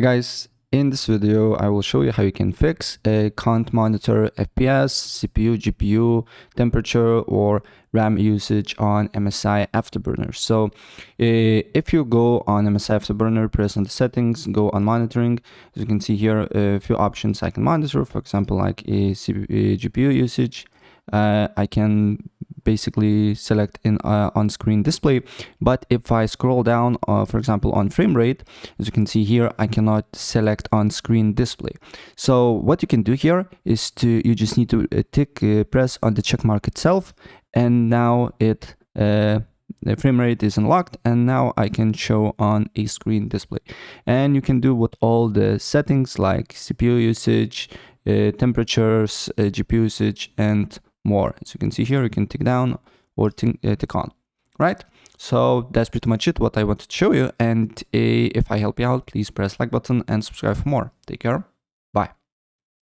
Guys, in this video, I will show you how you can fix a can't monitor FPS, CPU, GPU, temperature, or RAM usage on MSI Afterburner. So if you go on MSI Afterburner, press on the settings, go on monitoring. As you can see here, a few options I can monitor, for example, like GPU usage. I can basically select in on-screen display, but if I scroll down, for example, on frame rate, as you can see here, I cannot select on-screen display. So what you can do here is you just need to press on the check mark itself, and now the frame rate is unlocked, and now I can show on a screen display. And you can do with all the settings like CPU usage, temperatures, GPU usage, and more. As you can see here, you can tick down or tick on, right? So that's pretty much it, what I wanted to show you. And if I help you out, please press like button and subscribe for more. Take care.